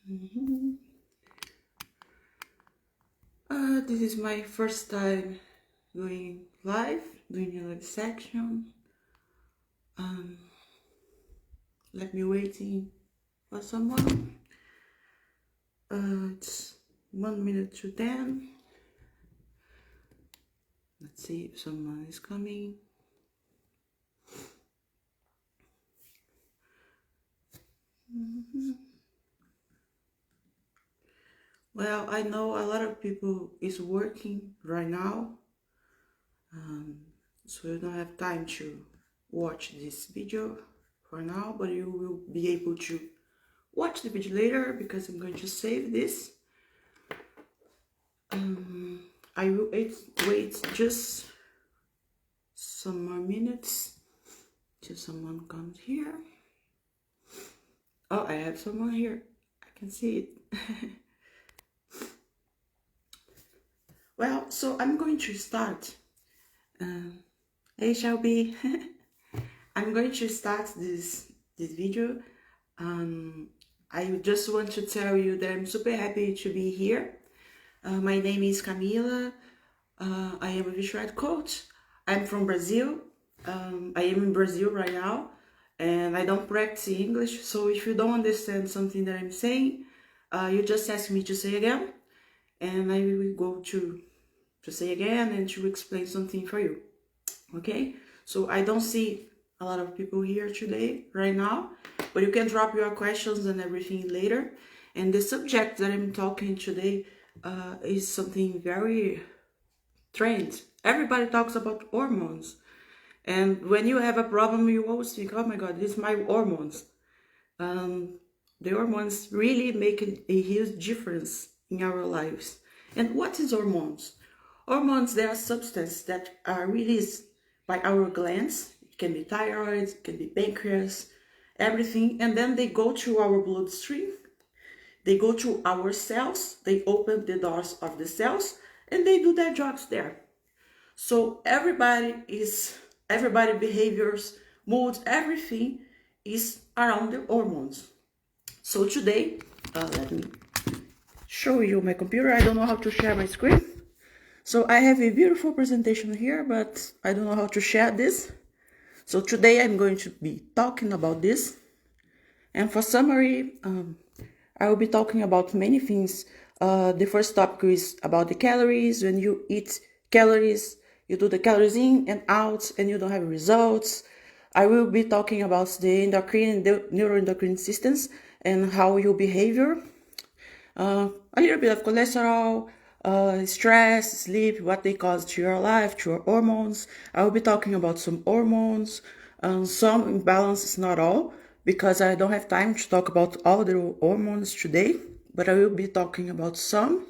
Mhm. This is my first time doing a live section. Let me waiting for someone. It's 1 minute to 10. Let's see if someone is coming. Well, I know a lot of people is working right now, so you don't have time to watch this video for now, but you will be able to watch the video later because I'm going to save this. I will wait just some more minutes till someone comes here. Oh, I have someone here. I can see it. Well, so I'm going to start. Hey, Shelby. I'm going to start this video. I just want to tell you that I'm super happy to be here. My name is Camila. I am a visual coach. I'm from Brazil. I am in Brazil right now, and I don't practice English. So if you don't understand something that I'm saying, you just ask me to say again, and I will go to say again and to explain something for you. Okay? So I don't see a lot of people here today, right now, but you can drop your questions and everything later. And the subject that I'm talking today is something very trend. Everybody talks about hormones. And when you have a problem, you always think, oh my God, this is my hormones. The hormones really make a huge difference in our lives. And what is hormones? Hormones, they are substances that are released by our glands. It can be thyroid, it can be pancreas, everything. And then they go to our bloodstream. They go to our cells. They open the doors of the cells and they do their jobs there. So everybody behaviors, moods, everything is around the hormones. So today, let me show you my computer. I don't know how to share my screen. So I have a beautiful presentation here, but I don't know how to share this. So today I'm going to be talking about this. And for summary, I will be talking about many things. The first topic is about the calories. When you eat calories, you do the calories in and out and you don't have results. I will be talking about the endocrine and the neuroendocrine systems and how your behavior. A little bit of cholesterol, stress, sleep, what they cause to your life, to your hormones. I will be talking about some hormones, some imbalances, not all, because I don't have time to talk about all the hormones today, but I will be talking about some.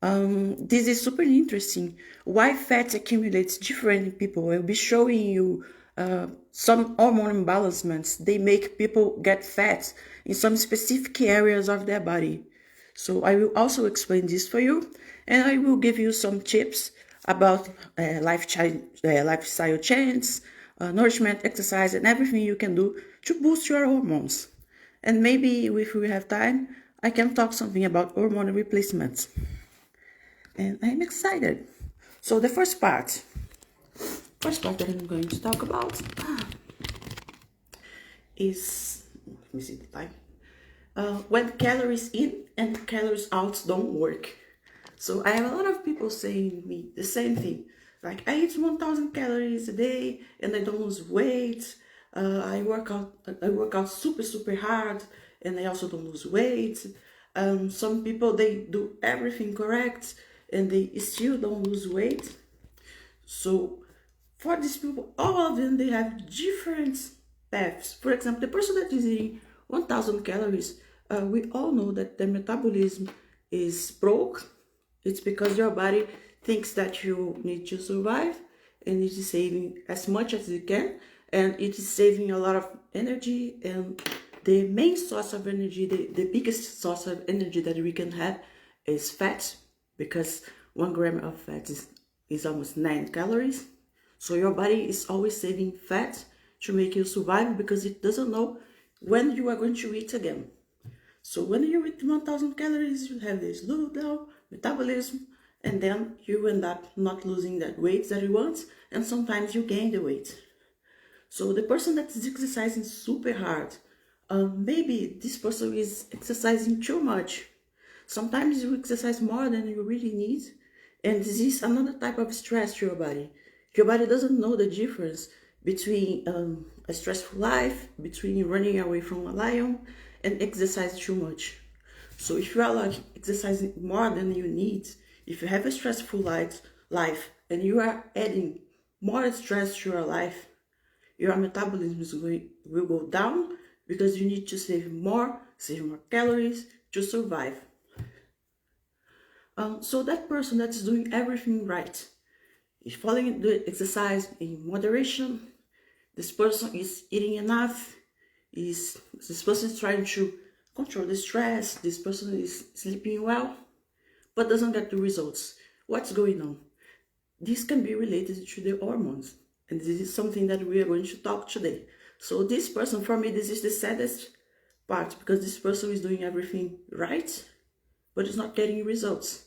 This is super interesting. Why fat accumulates different in people. I'll be showing you some hormone imbalancements. They make people get fat in some specific areas of their body. So I will also explain this for you, and I will give you some tips about lifestyle change, nourishment, exercise, and everything you can do to boost your hormones. And maybe if we have time, I can talk something about hormone replacements. And I'm excited. So the first part that I'm going to talk about is, let me see the time, when calories in and calories out don't work. So I have a lot of people saying me the same thing. Like, I eat 1,000 calories a day and I don't lose weight. I work out super hard and I also don't lose weight. Some people, they do everything correct and they still don't lose weight. So for these people, all of them, they have different paths. For example, the person that is eating 1,000 calories, we all know that the metabolism is broke. It's because your body thinks that you need to survive and it is saving as much as it can, and it is saving a lot of energy. And the main source of energy, the biggest source of energy that we can have is fat, because 1 gram of fat is almost 9 calories. So your body is always saving fat to make you survive because it doesn't know when you are going to eat again. So when you eat 1000 calories, you have this low down metabolism, and then you end up not losing that weight that you want, and sometimes you gain the weight. So the person that is exercising super hard, maybe this person is exercising too much. Sometimes you exercise more than you really need, and this is another type of stress to your body. Your body doesn't know the difference between a stressful life, between running away from a lion, and exercise too much. So if you are like exercising more than you need, if you have a stressful life and you are adding more stress to your life, your metabolism will go down because you need to save more calories to survive. So that person that is doing everything right, is following the exercise in moderation, this person is eating enough, this person is trying to control the stress, this person is sleeping well, but doesn't get the results. What's going on? This can be related to the hormones, and this is something that we are going to talk today. So this person, for me, this is the saddest part, because this person is doing everything right, but it's not getting results.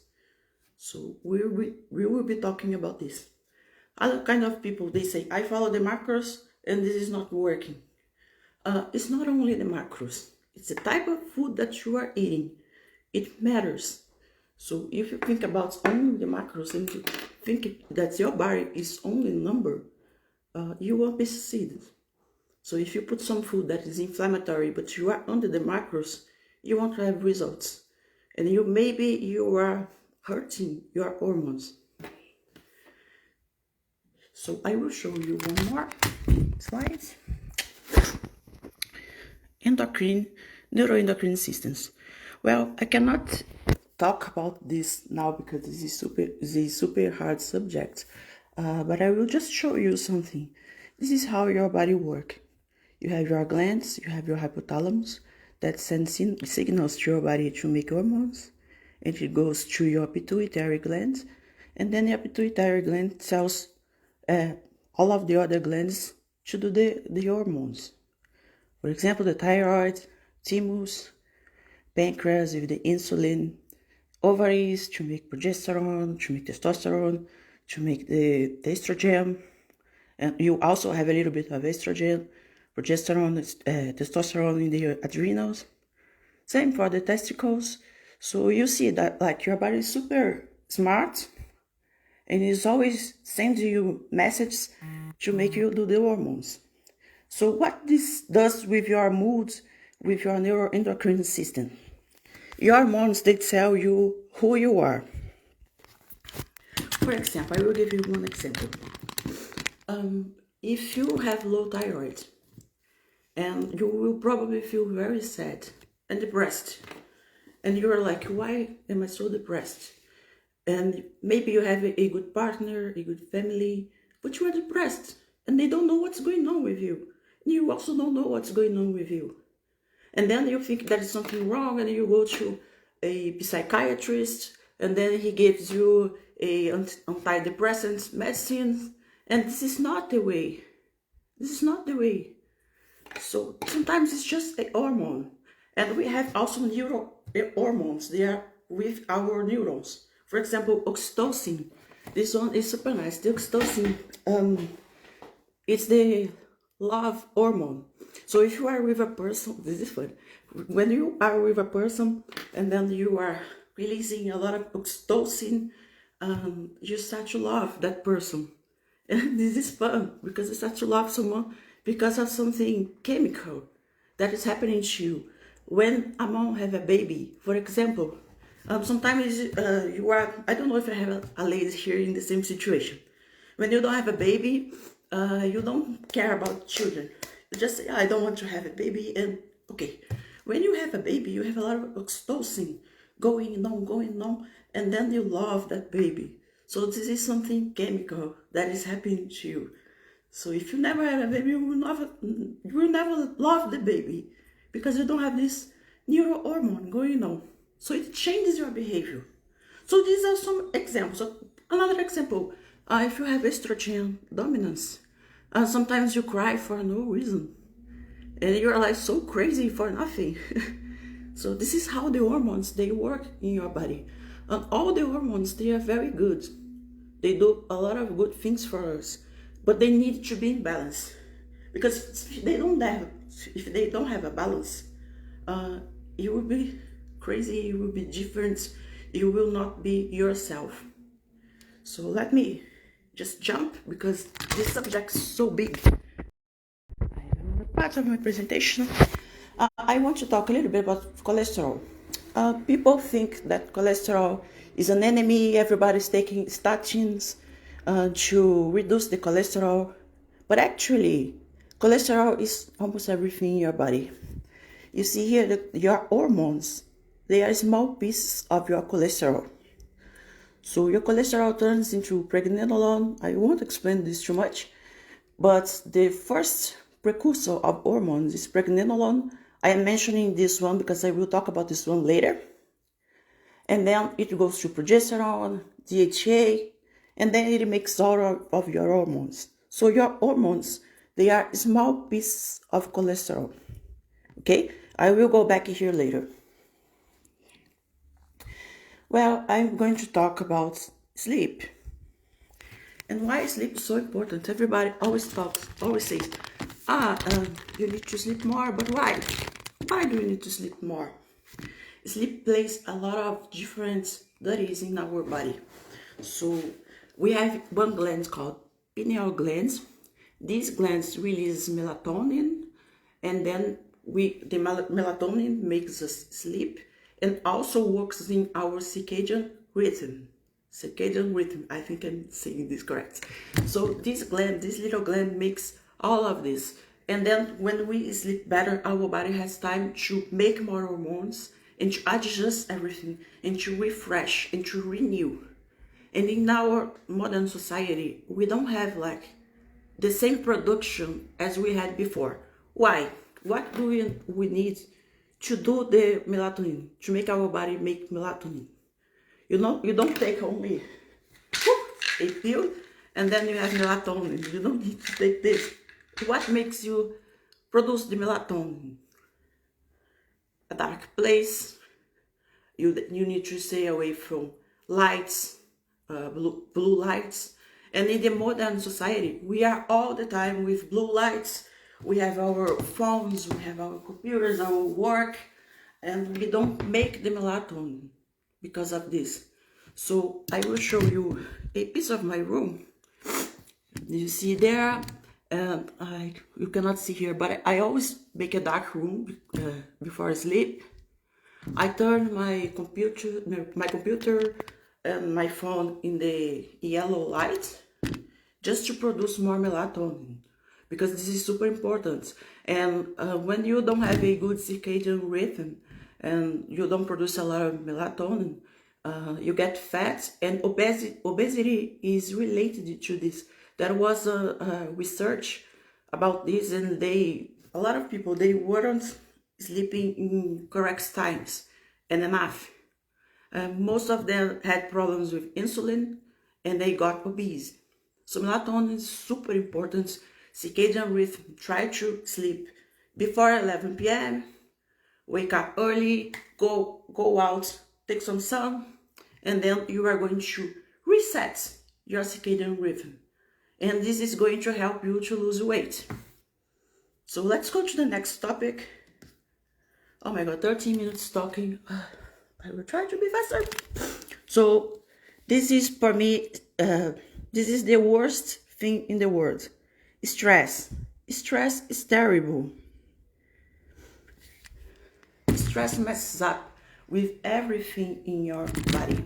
So we will be talking about this. Other kind of people, they say, I follow the macros and this is not working. It's not only the macros, it's the type of food that you are eating. It matters. So if you think about only the macros and you think that your body is only a number, you won't be succeeded. So if you put some food that is inflammatory, but you are under the macros, you won't have results. And maybe you are hurting your hormones. So I will show you one more slide. Endocrine, neuroendocrine systems. Well, I cannot talk about this now because this is super hard subject, but I will just show you something. This is how your body works. You have your glands, you have your hypothalamus that sends signals to your body to make hormones, and it goes to your pituitary gland, and then your pituitary gland tells all of the other glands to do the hormones. For example, the thyroid, thymus, pancreas with the insulin, ovaries to make progesterone, to make testosterone, to make the estrogen, and you also have a little bit of estrogen, progesterone, testosterone in the adrenals. Same for the testicles. So you see that like your body is super smart, and it's always sending you messages to make you do the hormones. So what this does with your mood, with your neuroendocrine system? Your hormones, they tell you who you are. For example, I will give you one example. If you have low thyroid, and you will probably feel very sad and depressed, and you're like, why am I so depressed? And maybe you have a good partner, a good family, but you are depressed and they don't know what's going on with you. And you also don't know what's going on with you. And then you think there is something wrong, and you go to a psychiatrist, and then he gives you a antidepressant medicine, and this is not the way. This is not the way. So sometimes it's just a hormone. And we have also hormones. They are with our neurons. For example, oxytocin. This one is super nice. The oxytocin, it's the love hormone. So if you are with a person, this is fun. When you are with a person and then you are releasing a lot of oxytocin, you start to love that person. And this is fun because you start to love someone because of something chemical that is happening to you. When a mom have a baby, for example, sometimes you are, I don't know if I have a lady here in the same situation. When you don't have a baby, you don't care about children. You just say, I don't want to have a baby, and okay. When you have a baby, you have a lot of oxytocin going on, and then you love that baby. So this is something chemical that is happening to you. So if you never have a baby, you will never love the baby because you don't have this neurohormone going on. So it changes your behavior. So these are some examples. So another example, if you have estrogen dominance, sometimes you cry for no reason. And you're like so crazy for nothing. So this is how the hormones, they work in your body. And all the hormones, they are very good. They do a lot of good things for us, but they need to be in balance. Because if they don't have a balance, you will be crazy, you will be different, you will not be yourself. So let me just jump, because this subject is so big. I have another part of my presentation. I want to talk a little bit about cholesterol. People think that cholesterol is an enemy. Everybody's taking statins to reduce the cholesterol. But actually, cholesterol is almost everything in your body. You see here that your hormones, they are small pieces of your cholesterol. So your cholesterol turns into pregnenolone. I won't explain this too much, but the first precursor of hormones is pregnenolone. I am mentioning this one because I will talk about this one later. And then it goes to progesterone, DHA, and then it makes all of your hormones. So your hormones, they are small pieces of cholesterol. Okay, I will go back here later. Well, I'm going to talk about sleep. And why sleep is so important. Everybody always says, you need to sleep more, but why? Why do you need to sleep more? Sleep plays a lot of different duties in our body. So we have one gland called pineal glands. These glands release melatonin, and then the melatonin makes us sleep, and also works in our circadian rhythm. I think I'm saying this correct. So this little gland makes all of this. And then when we sleep better, our body has time to make more hormones and to adjust everything and to refresh and to renew. And in our modern society, we don't have like the same production as we had before. Why? What do we need to do the melatonin, to make our body make melatonin? You know, you don't take only a pill and then you have melatonin. You don't need to take this. What makes you produce the melatonin? A dark place. You need to stay away from lights, blue lights. And in the modern society, we are all the time with blue lights. We have our phones, we have our computers, our work, and we don't make the melatonin because of this. So I will show you a piece of my room. You see there, you cannot see here, but I always make a dark room before I sleep. I turn my computer and my phone in the yellow light just to produce more melatonin, because this is super important. And when you don't have a good circadian rhythm and you don't produce a lot of melatonin, you get fat, and obesity is related to this. There was a research about this, and a lot of people, they weren't sleeping in correct times and enough. Most of them had problems with insulin, and they got obese. So melatonin is super important. Circadian rhythm, try to sleep before 11 p.m. Wake up early, go out, take some sun, and then you are going to reset your circadian rhythm. And this is going to help you to lose weight. So let's go to the next topic. Oh my God, 13 minutes talking. I will try to be faster. So this is, for me, this is the worst thing in the world. Stress. Stress is terrible. Stress messes up with everything in your body.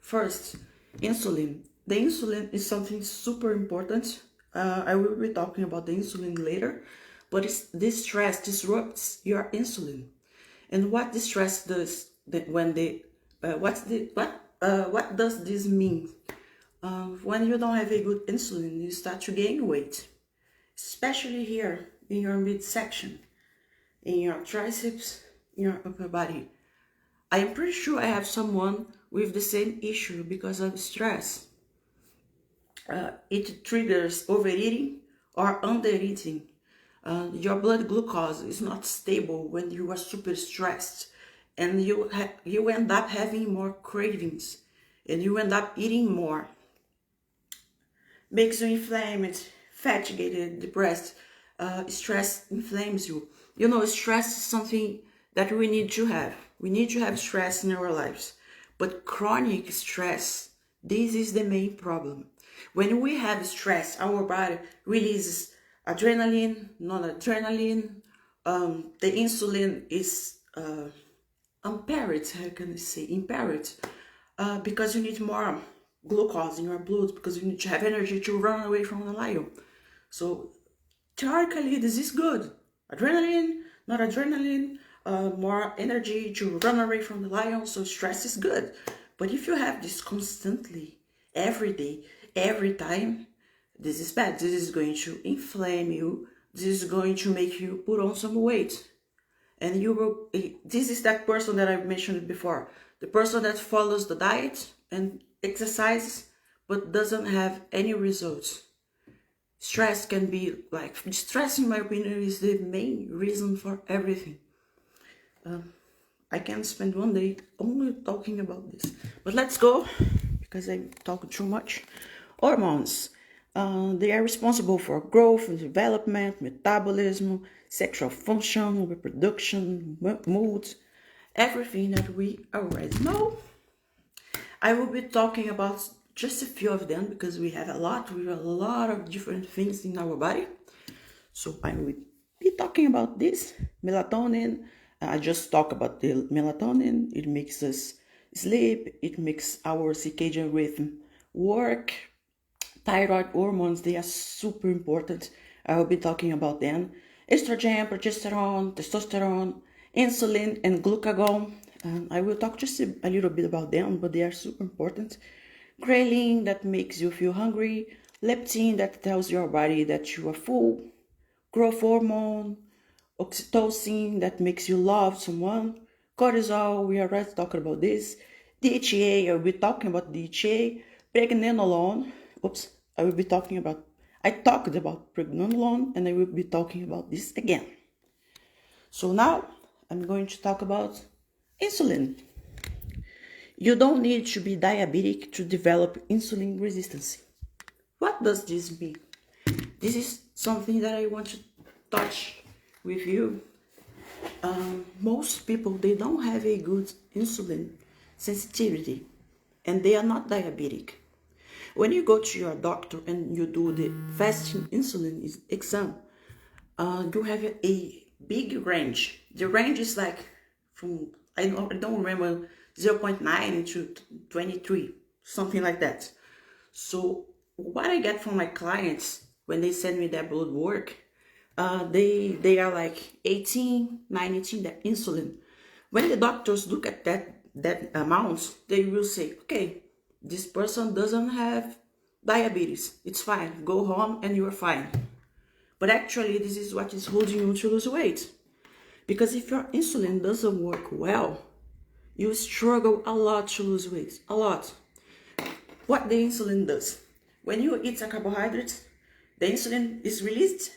First, insulin. The insulin is something super important. I will be talking about the insulin later, but this stress disrupts your insulin. And what the stress does, what does this mean? When you don't have a good insulin, you start to gain weight, especially here in your midsection, in your triceps, in your upper body. I am pretty sure I have someone with the same issue because of stress. It triggers overeating or undereating. Your blood glucose is not stable when you are super stressed, and you end up having more cravings, and you end up eating more. Makes you inflamed, fatigued, depressed. Stress inflames you. You know, stress is something that we need to have. We need to have stress in our lives. But chronic stress, this is the main problem. When we have stress, our body releases adrenaline, noradrenaline. The insulin is impaired, how can I say, impaired, because you need more glucose in your blood, because you need to have energy to run away from the lion. So theoretically, this is good. Adrenaline, not adrenaline, more energy to run away from the lion. So stress is good. But if you have this constantly, every day, every time, this is bad. This is going to inflame you. This is going to make you put on some weight. And you will, this is that person that I mentioned before. The person that follows the diet and exercises, but doesn't have any results. Stress can be like, stress in my opinion is the main reason for everything. I can spend one day only talking about this. But let's go, because I'm talking too much. Hormones. They are responsible for growth and development, metabolism, sexual function, reproduction, mood, everything that we already know. I will be talking about just a few of them because we have a lot of different things in our body. So I will be talking about this. Melatonin, I just talk about the melatonin. It makes us sleep. It makes our circadian rhythm work. Thyroid hormones, they are super important. I will be talking about them. Estrogen, progesterone, testosterone, insulin, and glucagon. I will talk just a little bit about them, but they are super important. Ghrelin, that makes you feel hungry. Leptin, that tells your body that you are full. Growth hormone. Oxytocin, that makes you love someone. Cortisol, we already talked about this. DHEA, I will be talking about DHEA. Pregnenolone, I talked about pregnenolone, and I will be talking about this again. So now I'm going to talk about insulin. You don't need to be diabetic to develop insulin resistance. What does this mean? This is something that I want to touch with you. Most people, they don't have a good insulin sensitivity, and they are not diabetic. When you go to your doctor and you do the fasting insulin exam, you have a big range. The range is like from, I don't remember, 0.9 to 23, something like that. So what I get from my clients when they send me their blood work, they are like 18, 19, that insulin. When the doctors look at that amount, they will say, okay, this person doesn't have diabetes. It's fine. Go home and you're fine. But actually, this is what is holding you to lose weight. Because if your insulin doesn't work well, you struggle a lot to lose weight. A lot. What the insulin does, when you eat a carbohydrate, the insulin is released,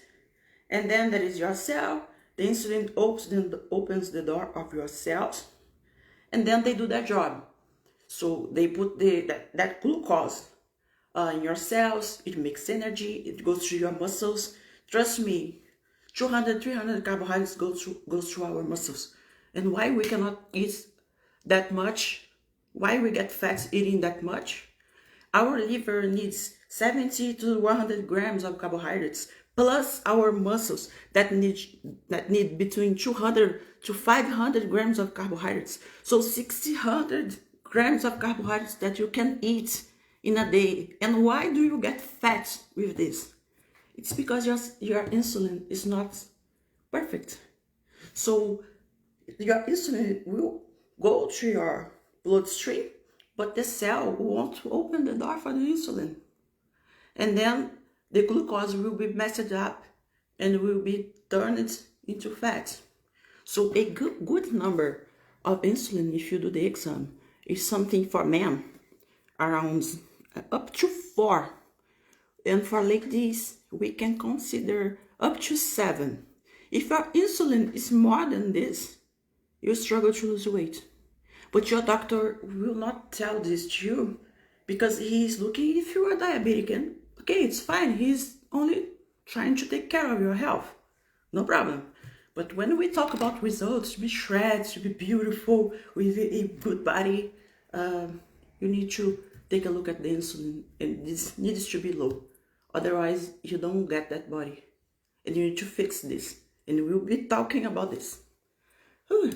and then there is your cell. The insulin opens the door of your cells, and then they do their job. So they put that glucose in your cells. It makes energy. It goes through your muscles. Trust me, 200, 300 carbohydrates goes through our muscles. And why we cannot eat that much? Why we get fat eating that much? Our liver needs 70 to 100 grams of carbohydrates, plus our muscles that need between 200 to 500 grams of carbohydrates. So 600 grams of carbohydrates that you can eat in a day. And why do you get fat with this? It's because your insulin is not perfect. So your insulin will go to your bloodstream, but the cell won't open the door for the insulin. And then the glucose will be messed up and will be turned into fat. So a good number of insulin, if you do the exam, is something for men around up to 4. And for ladies, we can consider up to 7. If your insulin is more than this, you struggle to lose weight. But your doctor will not tell this to you because he's looking if you are diabetic, and okay, it's fine. He's only trying to take care of your health. No problem. But when we talk about results, to be shredded, to be beautiful, with a good body, you need to take a look at the insulin, and this needs to be low. Otherwise, you don't get that body. And you need to fix this. And we'll be talking about this. Whew.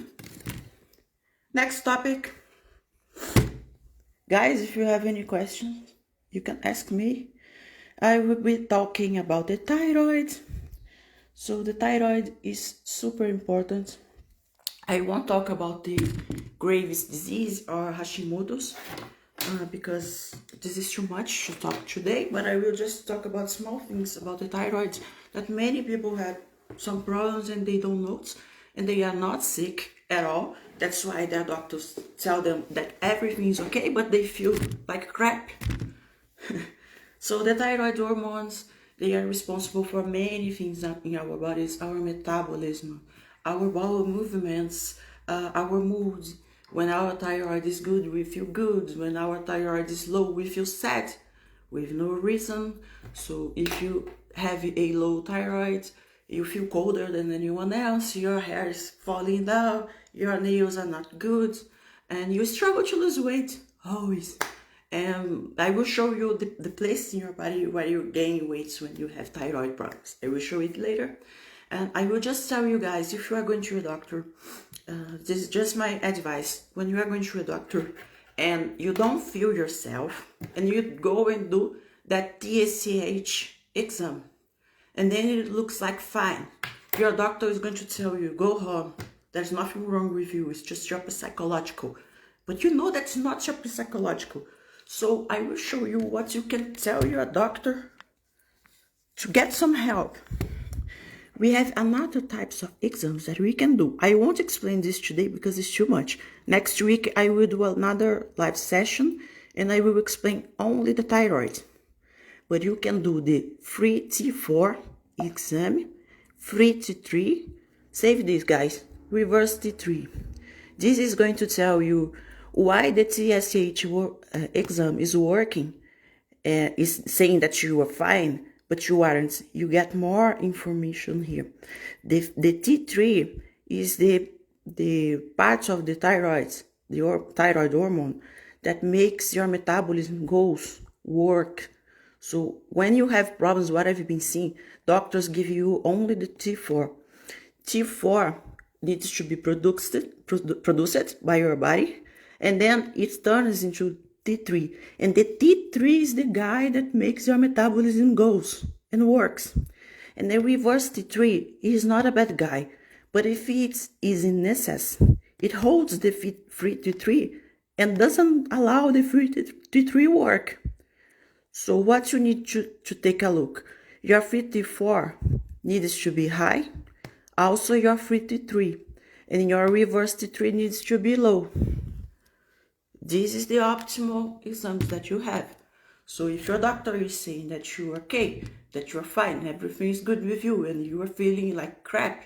Next topic. Guys, if you have any questions, you can ask me. I will be talking about the thyroid. So the thyroid is super important. I won't talk about the Graves' disease or Hashimoto's because this is too much to talk today, but I will just talk about small things about the thyroid that many people have some problems and they don't know, and they are not sick at all. That's why their doctors tell them that everything is okay, but they feel like crap. So the thyroid hormones, they are responsible for many things in our bodies: our metabolism, our bowel movements, our mood. When our thyroid is good, we feel good. When our thyroid is low, we feel sad with no reason. So if you have a low thyroid, you feel colder than anyone else, your hair is falling down, your nails are not good, and you struggle to lose weight, always. And I will show you the place in your body where you gain weight when you have thyroid problems. I will show it later. And I will just tell you guys, if you are going to a doctor, this is just my advice. When you are going to a doctor and you don't feel yourself, and you go and do that TSH exam, and then it looks like fine, your doctor is going to tell you, go home. There's nothing wrong with you. It's just your psychological. But you know that's not your psychological. So I will show you what you can tell your doctor to get some help. We have another types of exams that we can do. I won't explain this today because it's too much. Next week, I will do another live session and I will explain only the thyroid. But you can do the free T4 exam, free T3. Save this, guys. Reverse T3. This is going to tell you why the TSH exam is working. Is saying that you are fine, but you aren't. You get more information here. The T3 is the part of the thyroid, thyroid hormone that makes your metabolism goals work. So when you have problems, what have you been seeing? Doctors give you only the T4. T4 needs to be produced by your body, and then it turns into T3. And the T3 is the guy that makes your metabolism goes and works. And the reverse T3 is not a bad guy, but if it is in excess, it holds the free T3 and doesn't allow the free T3 work. So what you need to take a look, your free T4 needs to be high, also your free T3, and your reverse T3 needs to be low. This is the optimal exams that you have. So if your doctor is saying that you're okay, that you're fine, everything is good with you, and you are feeling like crap,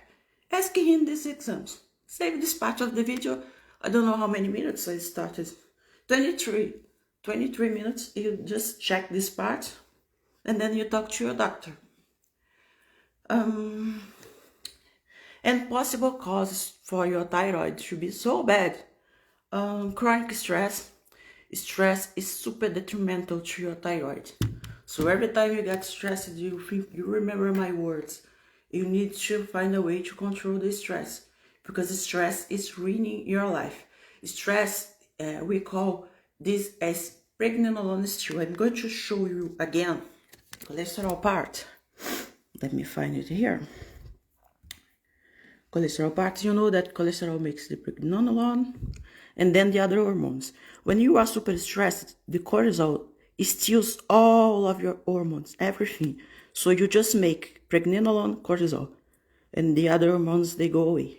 ask him these exams. Save this part of the video. I don't know how many minutes I started. 23 minutes. You just check this part, and then you talk to your doctor. And possible causes for your thyroid to be so bad. Chronic stress. Stress is super detrimental to your thyroid. So every time you get stressed, you remember my words. You need to find a way to control the stress, because stress is ruining your life. Stress, we call this as pregnenolone stew. I'm going to show you again cholesterol part. Let me find it here. Cholesterol part, you know that cholesterol makes the pregnenolone and then the other hormones. When you are super stressed, the cortisol steals all of your hormones, everything. So you just make pregnenolone, cortisol, and the other hormones, they go away.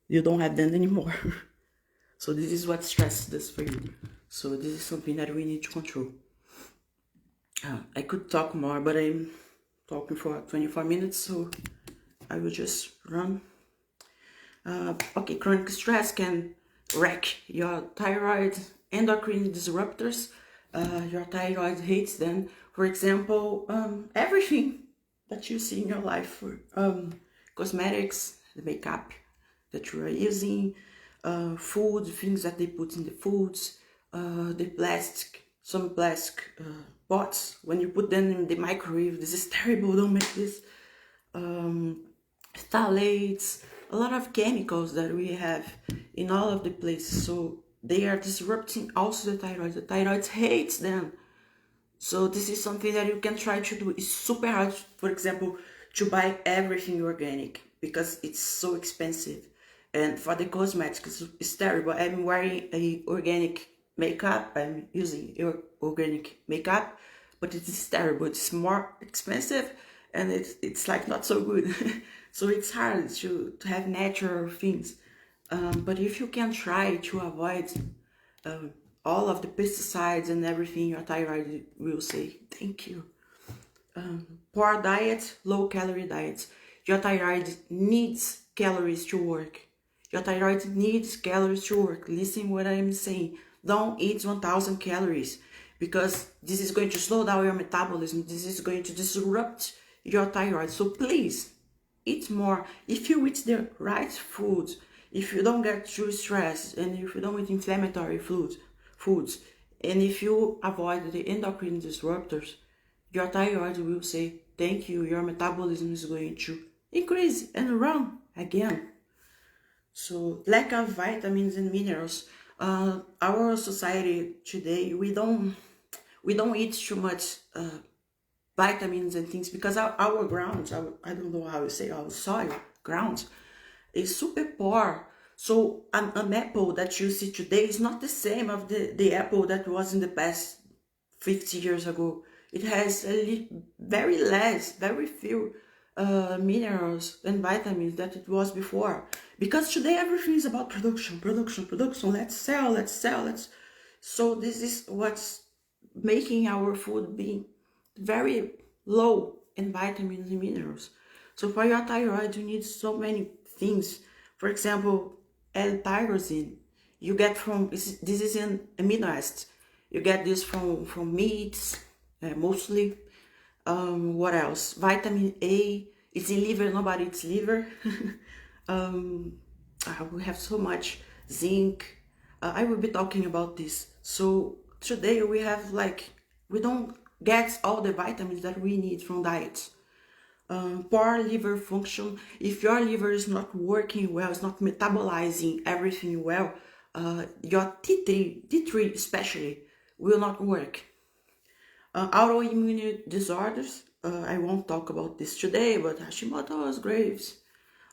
You don't have them anymore. So this is what stress does for you. So this is something that we need to control. I could talk more, but I'm talking for 24 minutes, so I will just run. Okay, chronic stress can wreck your thyroid. Endocrine disruptors, your thyroid hates them. For example, everything that you see in your life, for cosmetics, the makeup that you are using, food, things that they put in the foods, the plastic, some plastic pots, when you put them in the microwave, this is terrible, don't make this. Phthalates, a lot of chemicals that we have in all of the places, so they are disrupting also the thyroid. The thyroid hates them. So this is something that you can try to do. It's super hard, for example, to buy everything organic because it's so expensive. And for the cosmetics, it's terrible. I'm wearing a organic makeup. I'm using organic makeup, but it is terrible. It's more expensive and it's like not so good. So it's hard to have natural things. But if you can try to avoid all of the pesticides and everything, your thyroid will say thank you. Poor diet, low calorie diets. Your thyroid needs calories to work. Your thyroid needs calories to work. Listen what I'm saying. Don't eat 1000 calories because this is going to slow down your metabolism. This is going to disrupt your thyroid. So please eat more. If you eat the right foods, if you don't get too stressed, and if you don't eat inflammatory foods, and if you avoid the endocrine disruptors, your thyroid will say thank you. Your metabolism is going to increase and run again. So lack of vitamins and minerals. Our society today, we don't eat too much vitamins and things because our grounds, I don't know how you say, our soil grounds is super poor. So an apple that you see today is not the same of the apple that was in the past 50 years ago. It has very few minerals and vitamins that it was before. Because today everything is about production. Let's sell. So this is what's making our food be very low in vitamins and minerals. So for your thyroid, you need so many things. For example, L-tyrosine, you get from, this is an amino acid. You get this from meats, mostly. What else? Vitamin A, it's in liver, nobody eats liver. We have so much zinc. I will be talking about this. So today we have we don't get all the vitamins that we need from diet. Poor liver function. If your liver is not working well, it's not metabolizing everything well, your T3 especially will not work. Autoimmune disorders, I won't talk about this today, but Hashimoto's, Graves,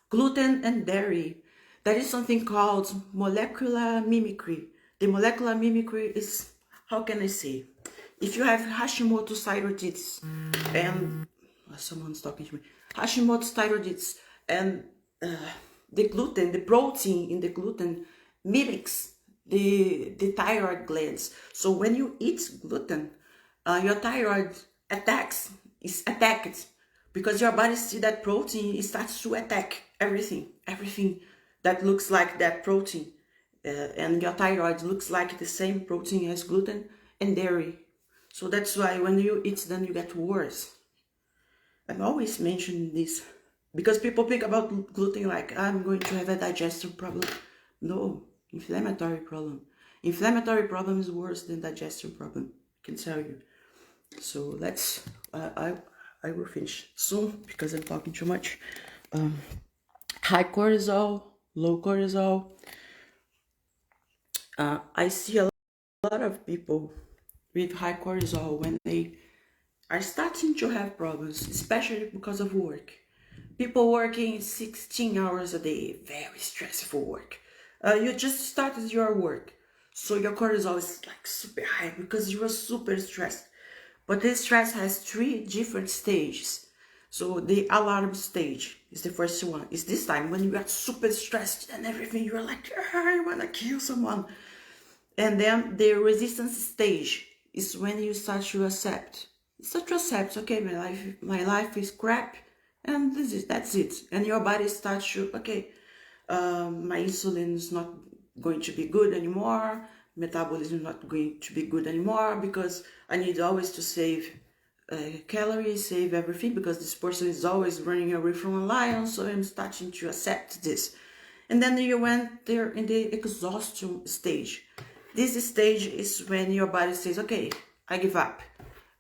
gluten and dairy. There is something called molecular mimicry. The molecular mimicry is, how can I say? If you have Hashimoto's thyroiditis and someone's talking to me, Hashimoto's thyroiditis and the gluten, the protein in the gluten mimics the thyroid glands. So when you eat gluten, your thyroid is attacked because your body sees that protein, it starts to attack everything that looks like that protein, and your thyroid looks like the same protein as gluten and dairy. So that's why when you eat them, you get worse. I'm always mentioning this because people think about gluten like I'm going to have a digestive problem. No, inflammatory problem. Inflammatory problem is worse than digestive problem, I can tell you. So let's, I will finish soon because I'm talking too much. High cortisol, low cortisol. I see a lot of people with high cortisol when they are starting to have problems, especially because of work. People working 16 hours a day, very stressful work. You just started your work, so your cortisol is like super high because you are super stressed. But this stress has 3 different stages. So the alarm stage is the first one. It's this time when you get super stressed and everything, you're like, I want to kill someone. And then the resistance stage is when you start to accept. You start to accept, okay, my life is crap, and that's it. And your body starts to, okay, My insulin is not going to be good anymore, metabolism is not going to be good anymore, because I need always to save calories, save everything, because this person is always running away from a lion, so I'm starting to accept this. And then you went there in the exhaustion stage. This stage is when your body says, okay, I give up.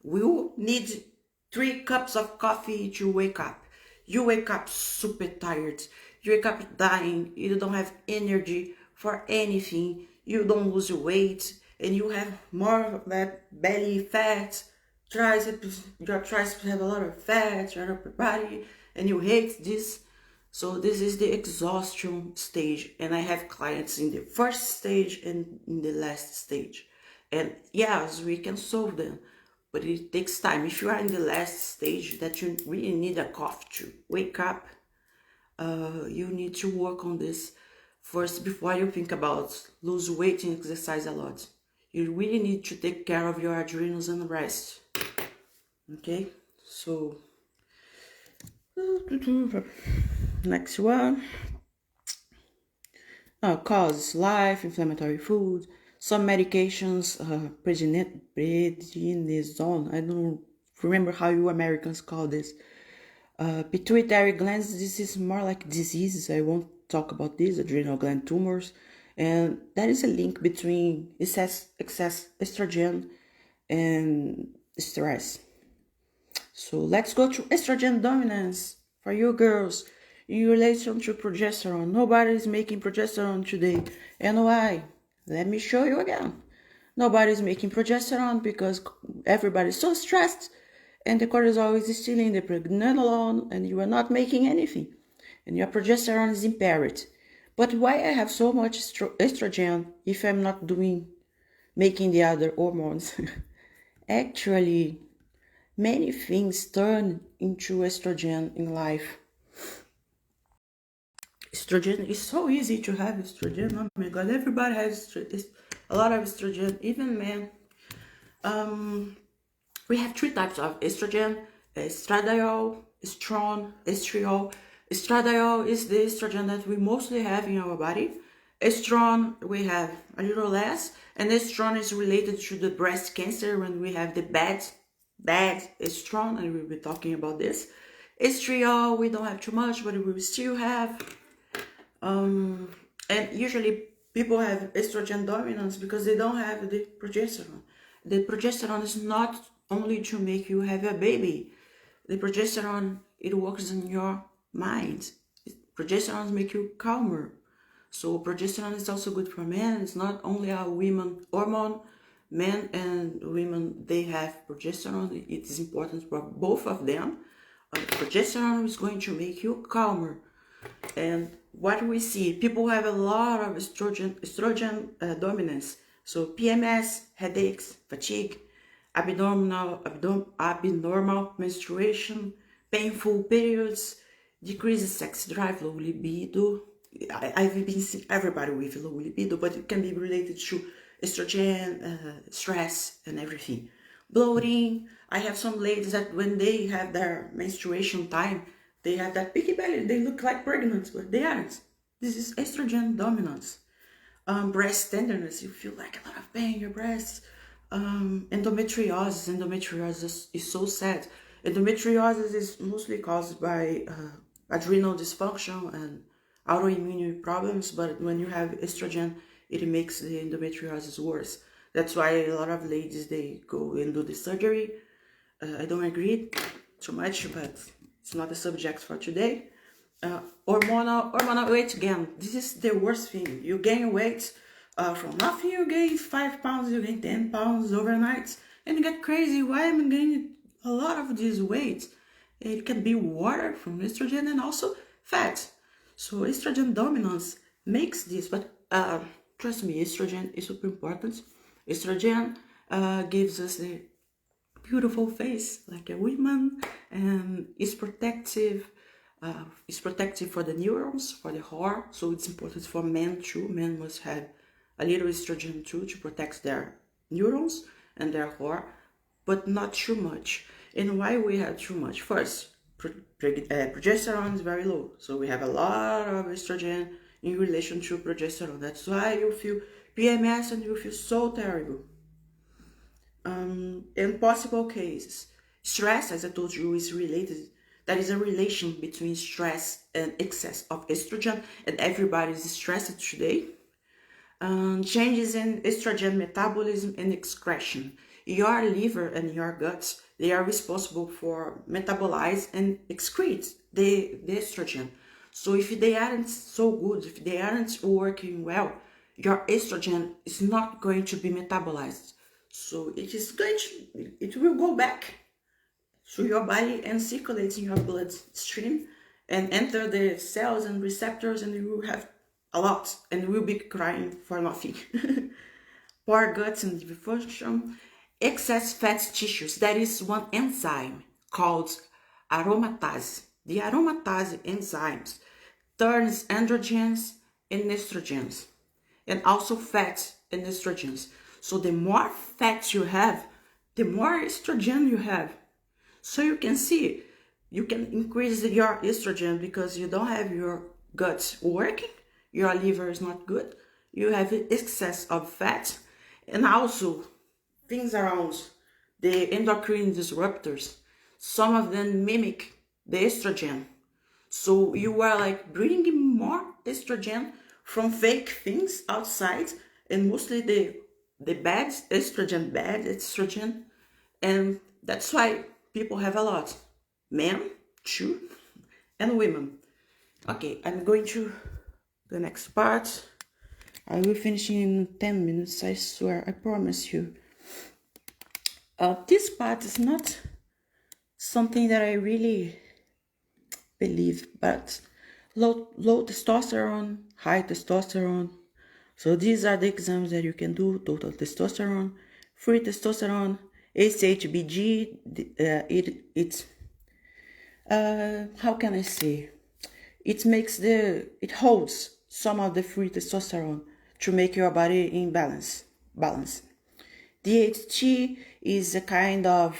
We need 3 cups of coffee to wake up. You wake up super tired. You wake up dying. You don't have energy for anything. You don't lose weight, and you have more of that belly fat. Your triceps have a lot of fat, your upper body, and you hate this. So this is the exhaustion stage, and I have clients in the first stage and in the last stage. And yes, we can solve them, but it takes time. If you are in the last stage that you really need a coffee to wake up, you need to work on this first before you think about lose weight and exercise a lot. You really need to take care of your adrenals and rest. Okay, so next one. Cause life, inflammatory food, some medications, prednisone, I don't remember how you Americans call this. Pituitary glands, this is more like diseases. I won't talk about this, adrenal gland tumors. And there is a link between excess estrogen and stress. So let's go to estrogen dominance for you girls in relation to progesterone. Nobody is making progesterone today. And why? Let me show you again. Nobody is making progesterone because everybody's so stressed, and the cortisol is stealing the pregnenolone, and you are not making anything, and your progesterone is impaired. But why I have so much estrogen if I'm not making the other hormones? Actually, many things turn into estrogen in life. Estrogen is so easy to have estrogen. Oh my god, everybody has a lot of estrogen, even men. We have 3 types of estrogen: estradiol, estrone, estriol. Estradiol is the estrogen that we mostly have in our body. Estrone we have a little less, and estrone is related to the breast cancer when we have the bad estrone, and we'll be talking about this. Estriol we don't have too much, but we will still have. And usually people have estrogen dominance because they don't have the progesterone. The progesterone is not only to make you have a baby. The progesterone, it works in your mind. Progesterone makes you calmer. So progesterone is also good for men. It's not only a women hormone. Men and women, they have progesterone. It is important for both of them. Progesterone is going to make you calmer. And what we see, people have a lot of estrogen dominance. So PMS, headaches, fatigue, abnormal menstruation, painful periods, decreased sex drive, low libido. I've been seeing everybody with low libido, but it can be related to estrogen, stress, and everything. Bloating. I have some ladies that when they have their menstruation time, they have that picky belly. They look like pregnant, but they aren't. This is estrogen dominance. Breast tenderness. You feel like a lot of pain in your breasts. Endometriosis. Endometriosis is so sad. Endometriosis is mostly caused by adrenal dysfunction and autoimmune problems, but when you have estrogen, it makes the endometriosis worse. That's why a lot of ladies, they go and do the surgery. I don't agree too much, but it's not the subject for today. Hormonal weight gain. This is the worst thing. You gain weight from nothing. You gain 5 pounds, you gain 10 pounds overnight, and you get crazy. Why am I gaining a lot of this weight? It can be water from estrogen and also fat. So estrogen dominance makes this, but trust me, estrogen is super important. Estrogen gives us the beautiful face like a woman, and is protective. It's protective for the neurons, for the hair. So it's important for men too. Men must have a little estrogen too to protect their neurons and their hair, but not too much. And why we have too much? First, progesterone is very low, so we have a lot of estrogen in relation to progesterone. That's why you feel PMS and you feel so terrible. In possible cases, stress, as I told you, is related. There is a relation between stress and excess of estrogen, and everybody is stressed today. Changes in estrogen metabolism and excretion. Your liver and your guts, they are responsible for metabolize and excrete the estrogen. So if they aren't so good, if they aren't working well, your estrogen is not going to be metabolized. So it will go back through your body and circulate in your bloodstream and enter the cells and receptors, and you will have a lot and you will be crying for nothing. Poor guts and liver function, excess fat tissues. There is one enzyme called aromatase. The aromatase enzymes turns androgens and estrogens, and also fat and estrogens. So the more fat you have, the more estrogen you have. So you can see, you can increase your estrogen because you don't have your guts working, your liver is not good, you have excess of fat, and also things around the endocrine disruptors. Some of them mimic the estrogen. So you are like bringing more estrogen from fake things outside, and mostly the bad estrogen, and that's why people have a lot, men too, and women. Okay, I'm going to the next part. I will finish in 10 minutes, I swear, I promise you. This part is not something that I really believe, but low testosterone, high testosterone. So these are the exams that you can do: total testosterone, free testosterone, SHBG. How can I say? It holds some of the free testosterone to make your body in balance. DHT is a kind of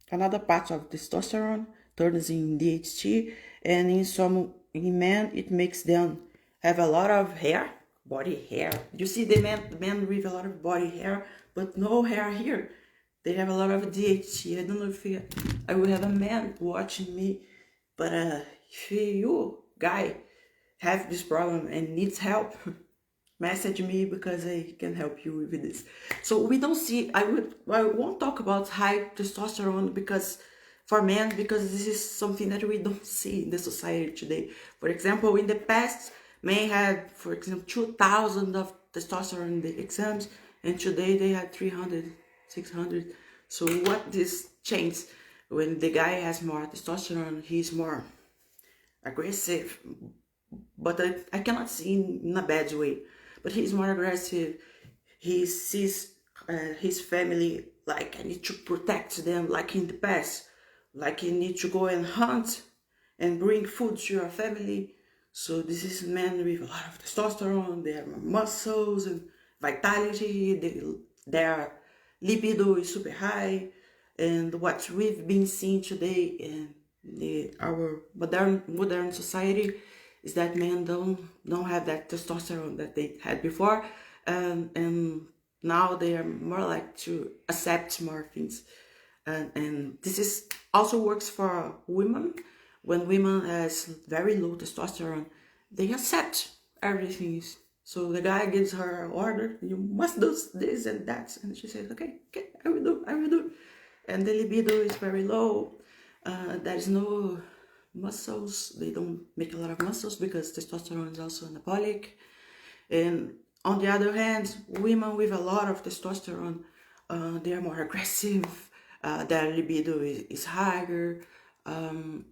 another part of testosterone, turns in DHT, and in men it makes them have a lot of hair, body hair. You see the men with a lot of body hair, but no hair here. They have a lot of DHT. I don't know if I will have a man watching me, but if you guy have this problem and needs help, message me because I can help you with this. So we don't see, I won't talk about high testosterone because for men, because this is something that we don't see in the society today. For example, in the past, men had, for example, 2,000 of testosterone in the exams, and today they had 300, 600. So what this changed? When the guy has more testosterone, he's more aggressive, but I cannot see in a bad way. But he's more aggressive. He sees his family like I need to protect them, like in the past, like you need to go and hunt and bring food to your family. So this is men with a lot of testosterone. They have muscles and vitality. Their libido is super high. And what we've been seeing today in our modern society is that men don't have that testosterone that they had before, and now they are more like to accept more things, and this is also works for women. When women has very low testosterone, they accept everything. So the guy gives her an order: you must do this and that, and she says, okay, I will do. And the libido is very low. There is no muscles. They don't make a lot of muscles because testosterone is also anabolic. And on the other hand, women with a lot of testosterone, they are more aggressive. Their libido is higher. And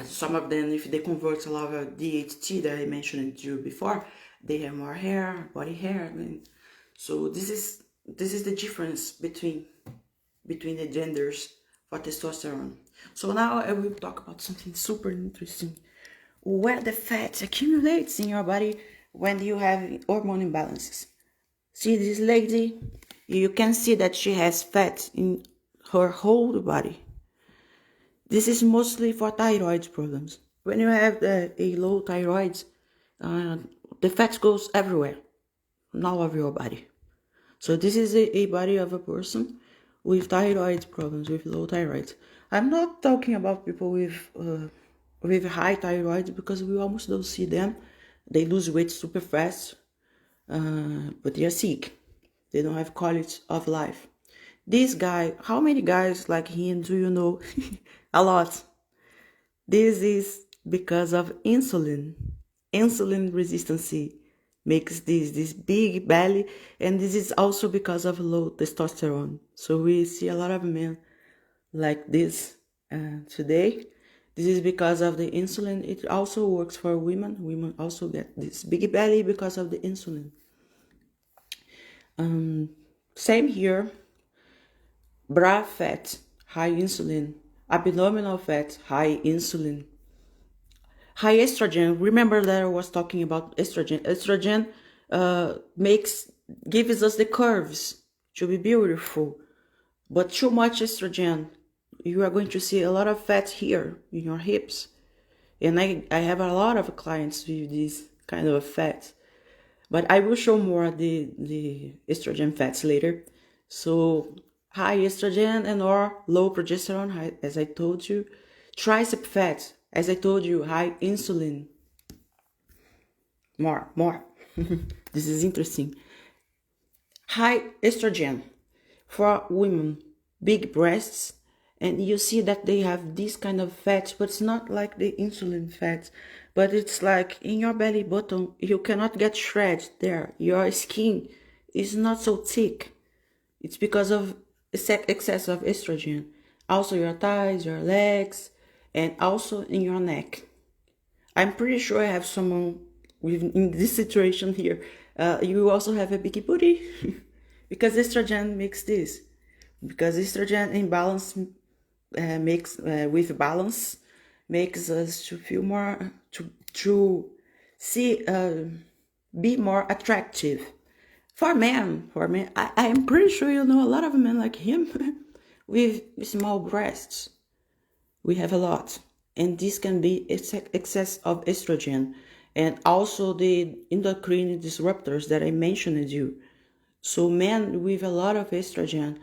some of them, if they convert a lot of DHT that I mentioned to you before, they have more hair, body hair. So this is the difference between the genders for testosterone. So now I will talk about something super interesting, where the fat accumulates in your body when you have hormone imbalances. See this lady? You can see that she has fat in her whole body. This is mostly for thyroid problems. When you have a low thyroid, the fat goes everywhere, not all of your body. So this is a body of a person with thyroid problems, with low thyroid. I'm not talking about people with high thyroid, because we almost don't see them. They lose weight super fast, but they are sick. They don't have quality of life. This guy, how many guys like him do you know? A lot. This is because of insulin. Insulin resistance makes this big belly, and this is also because of low testosterone. So we see a lot of men like this today. This is because of the insulin. It also works for women. Women also get this big belly because of the insulin. Same here. Bra fat, high insulin. Abdominal fat, high insulin. High estrogen. Remember that I was talking about estrogen. Estrogen gives us the curves to be beautiful. But too much estrogen, you are going to see a lot of fat here in your hips. And I have a lot of clients with this kind of fat. But I will show more the estrogen fats later. So high estrogen and or low progesterone, as I told you. Tricep fat, as I told you, high insulin. More. This is interesting. High estrogen for women, big breasts, and you see that they have this kind of fat, but it's not like the insulin fat, but it's like in your belly button, you cannot get shred there. Your skin is not so thick. It's because of excess of estrogen. Also your thighs, your legs, and also in your neck. I'm pretty sure I have someone in this situation here. You also have a big booty because estrogen makes this. Because estrogen imbalance makes with balance makes us to feel more to see be more attractive. For men, I am pretty sure you know a lot of men like him with small breasts. We have a lot. And this can be excess of estrogen and also the endocrine disruptors that I mentioned you. So men with a lot of estrogen,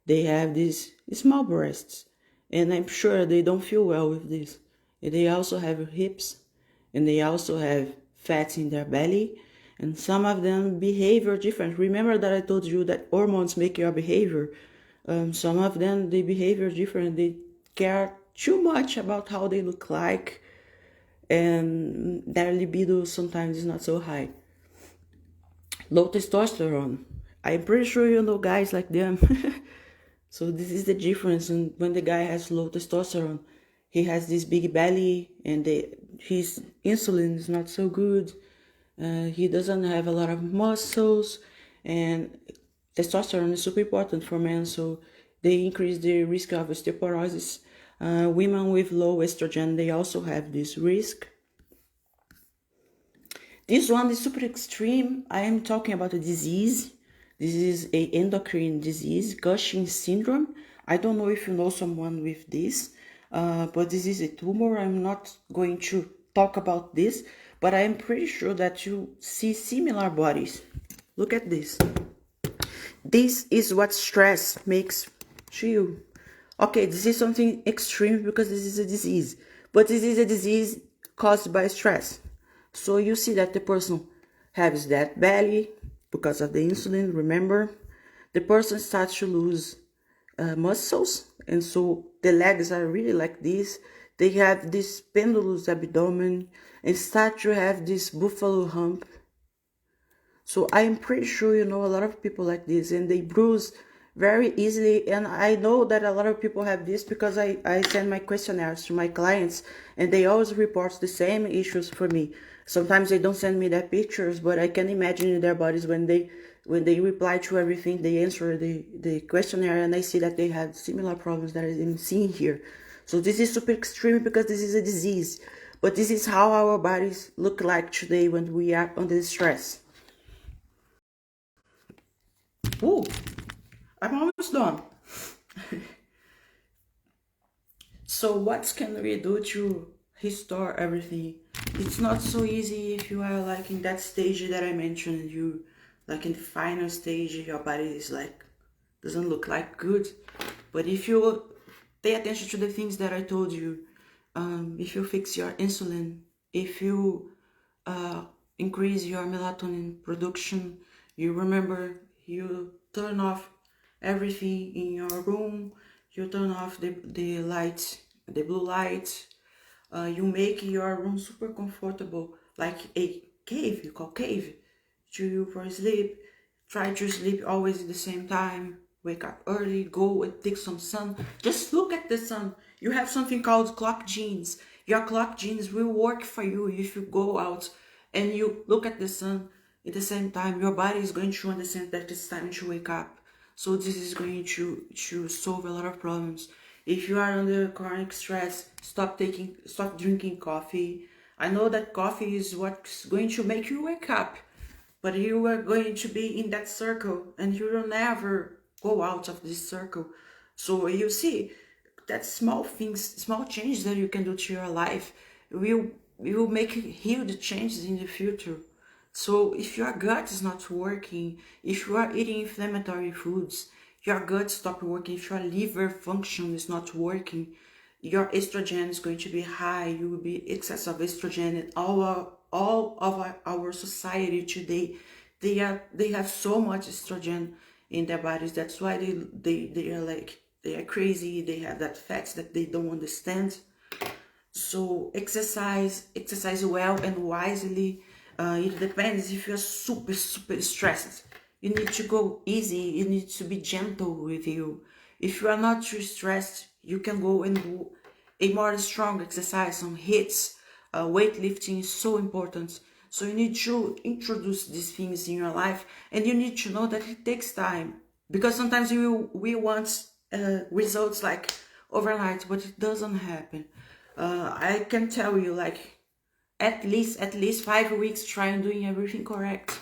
they have these small breasts. And I'm sure they don't feel well with this. And they also have hips, and they also have fats in their belly, and some of them behavior different. Remember that I told you that hormones make your behavior. Some of them, they behavior different. They care too much about how they look like, and their libido sometimes is not so high. Low testosterone. I'm pretty sure you know guys like them. So this is the difference. And when the guy has low testosterone, he has this big belly, and his insulin is not so good. He doesn't have a lot of muscles, and testosterone is super important for men, so they increase the risk of osteoporosis. Women with low estrogen, they also have this risk. This one is super extreme. I am talking about a disease. This is a endocrine disease, Cushing syndrome. I don't know if you know someone with this, but this is a tumor. I'm not going to talk about this, but I am pretty sure that you see similar bodies. Look at this. This is what stress makes to you. Okay, this is something extreme because this is a disease, but this is a disease caused by stress. So you see that the person has that belly because of the insulin, remember? The person starts to lose muscles, and so the legs are really like this. They have this pendulous abdomen and start to have this buffalo hump. So I am pretty sure you know a lot of people like this, and they bruise very easily. And I know that a lot of people have this because I send my questionnaires to my clients, and they always report the same issues for me. Sometimes they don't send me their pictures, but I can imagine in their bodies when they reply to everything, they answer the questionnaire, and I see that they have similar problems that I'm seeing here. So this is super extreme because this is a disease, but this is how our bodies look like today when we are under stress. Ooh, I'm almost done. So what can we do to restore everything it's not so easy if you are like in that stage that I mentioned, you like in the final stage, your body is like doesn't look like good. But if you pay attention to the things that I told you, if you fix your insulin, if you increase your melatonin production, you remember, you turn off everything in your room, you turn off the lights, the blue lights, you make your room super comfortable, like a cave, you call cave, to you for sleep. Try to sleep always at the same time. Wake up early, go and take some sun. Just look at the sun. You have something called clock genes. Your clock genes will work for you if you go out and you look at the sun at the same time. Your body is going to understand that it's time to wake up. So this is going to solve a lot of problems. If you are under chronic stress, stop drinking coffee. I know that coffee is what's going to make you wake up, but you are going to be in that circle and you will never go out of this circle. So you see that small things, small changes that you can do to your life will make huge changes in the future. So if your gut is not working, if you are eating inflammatory foods, your gut stop working, if your liver function is not working, your estrogen is going to be high, you will be excess of estrogen. And all of our society today, they have so much estrogen in their bodies. That's why they are like, they are crazy, they have that facts that they don't understand. So exercise well and wisely. It depends. If you're super stressed, you need to go easy, you need to be gentle with you. If you are not too stressed, you can go and do a more strong exercise, some hits. Weightlifting is so important. So you need to introduce these things in your life, and you need to know that it takes time, because sometimes we want results like overnight, but it doesn't happen. I can tell you, like, at least 5 weeks trying doing everything correct.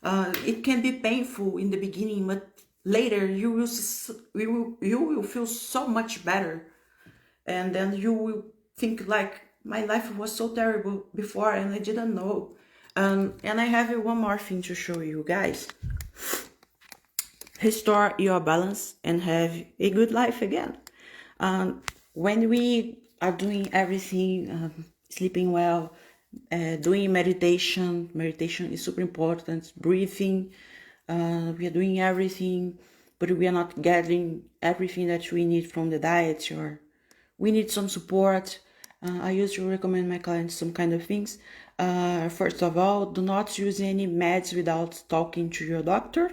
It can be painful in the beginning, but later you will feel so much better, and then you will think like, my life was so terrible before and I didn't know. And I have one more thing to show you guys. Restore your balance and have a good life again. When we are doing everything, sleeping well, doing meditation is super important, breathing, we are doing everything, but we are not getting everything that we need from the diet, or we need some support. I usually recommend my clients some kind of things. First of all, do not use any meds without talking to your doctor.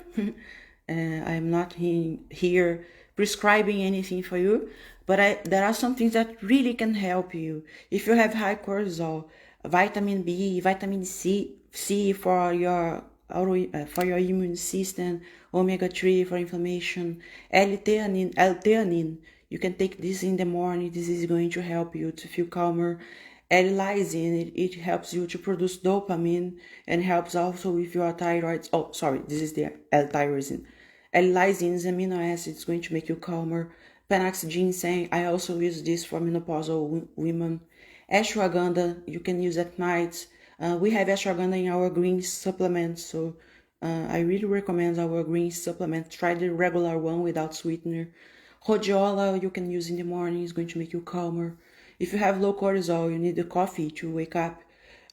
I'm not here prescribing anything for you, but there are some things that really can help you. If you have high cortisol, vitamin B, vitamin C for your immune system, omega-3 for inflammation, L-theanine. You can take this in the morning. This is going to help you to feel calmer. L-lysine, it helps you to produce dopamine and helps also with your thyroid. Oh, sorry, this is the L-tyrosine. L-lysine is amino acid. It's going to make you calmer. Panax ginseng, I also use this for menopausal women. Ashwagandha, you can use at night. We have ashwagandha in our green supplement, so I really recommend our green supplement. Try the regular one without sweetener. Rhodiola, you can use in the morning. It's going to make you calmer. If you have low cortisol, you need the coffee to wake up.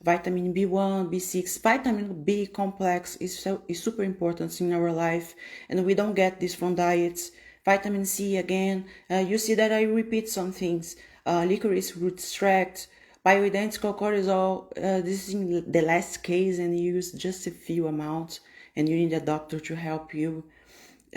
Vitamin B1, B6, vitamin B complex is super important in our life, and we don't get this from diets. Vitamin C again, you see that I repeat some things. Licorice root extract, bioidentical cortisol, this is in the last case and you use just a few amounts and you need a doctor to help you.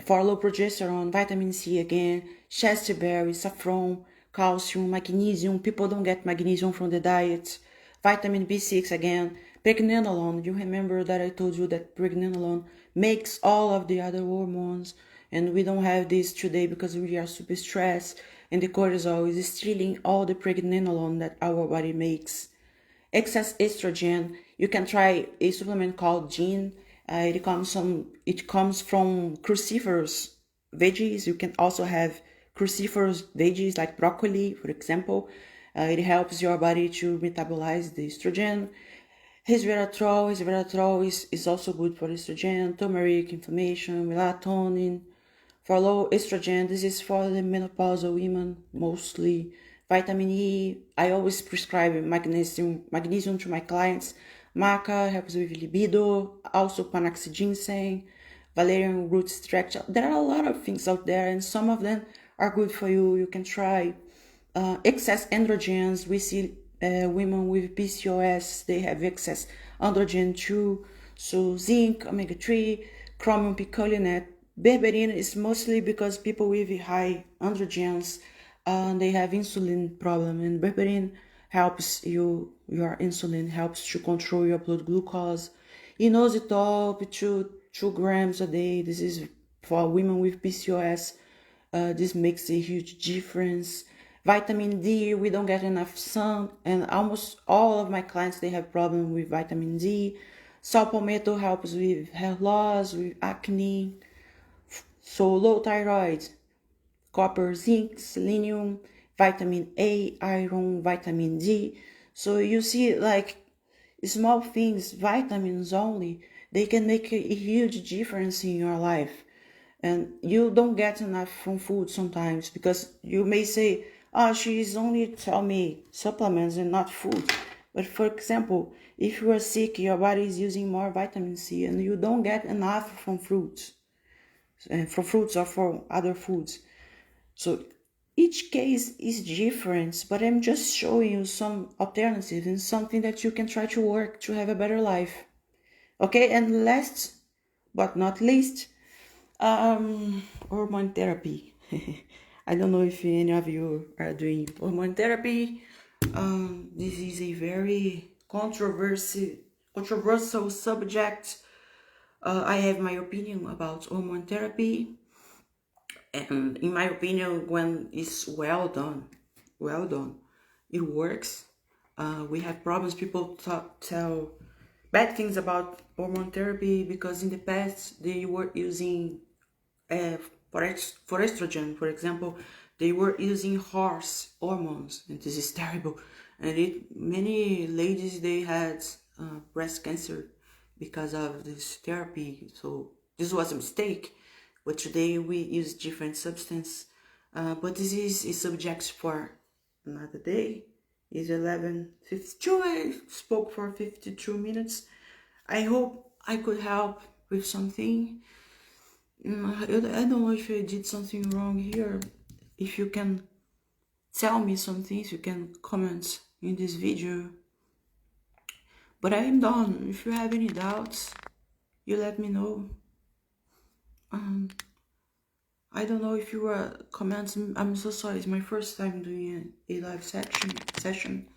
For low progesterone, vitamin C again, chasteberry, saffron, calcium, magnesium. People don't get magnesium from the diet. Vitamin B6 again, pregnenolone. You remember that I told you that pregnenolone makes all of the other hormones, and we don't have this today because we are super stressed, and the cortisol is stealing all the pregnenolone that our body makes. Excess estrogen, you can try a supplement called Gene. It comes from cruciferous veggies. You can also have cruciferous veggies like broccoli, for example. It helps your body to metabolize the estrogen. Resveratrol is also good for estrogen, turmeric, inflammation, melatonin. For low estrogen, this is for the menopausal women mostly. Vitamin E, I always prescribe magnesium to my clients. Maca helps with libido, also Panax ginseng, valerian root extract. There are a lot of things out there, and some of them are good for you. You can try. Excess androgens, we see women with PCOS, they have excess androgen too. So zinc, omega-3, chromium picolinate. Berberine is mostly because people with high androgens, they have insulin problem, and berberine helps your insulin helps to control your blood glucose. Inositol up to 2 grams a day. This is for women with PCOS. This makes a huge difference. Vitamin D, we don't get enough sun, and almost all of my clients, they have problem with vitamin D. Saw palmetto helps with hair loss, with acne. So low thyroid, copper, zinc, selenium, vitamin A, iron, vitamin D. So you see, like, small things, vitamins only, they can make a huge difference in your life. And you don't get enough from food sometimes, because you may say, oh, she's only telling me supplements and not food. But for example, if you are sick, your body is using more vitamin C and you don't get enough from fruits, from fruits or from other foods. So each case is different, but I'm just showing you some alternatives and something that you can try to work to have a better life. Okay, and last but not least, hormone therapy. I don't know if any of you are doing hormone therapy. This is a very controversial subject. I have my opinion about hormone therapy, and in my opinion, when it's well done, it works. We have problems. People tell bad things about hormone therapy because in the past they were using for estrogen, for example, they were using horse hormones, and this is terrible. And many ladies, they had breast cancer because of this therapy. So this was a mistake. But today we use different substance. But this is a subject for another day. It's 11:52. I spoke for 52 minutes. I hope I could help with something. I don't know if I did something wrong here. If you can tell me some things, you can comment in this video. But I'm done. If you have any doubts, you let me know. I don't know if you were commenting. I'm so sorry. It's my first time doing a live session.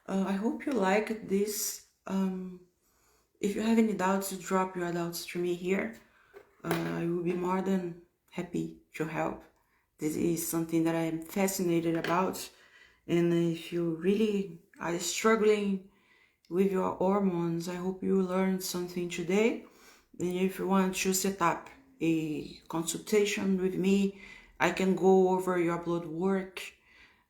I hope you like this. If you have any doubts, drop your doubts to me here. I will be more than happy to help. This is something that I am fascinated about. And if you really are struggling with your hormones, I hope you learned something today. And if you want to set up a consultation with me, I can go over your blood work.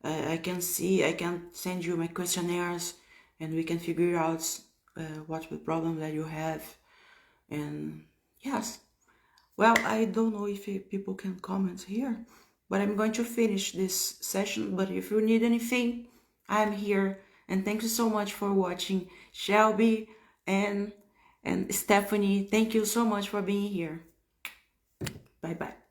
I can send you my questionnaires, and we can figure out what's the problem that you have. And yes, well, I don't know if people can comment here, but I'm going to finish this session. But if you need anything, I'm here. And thank you so much for watching. Shelby and Stephanie, thank you so much for being here. Bye-bye.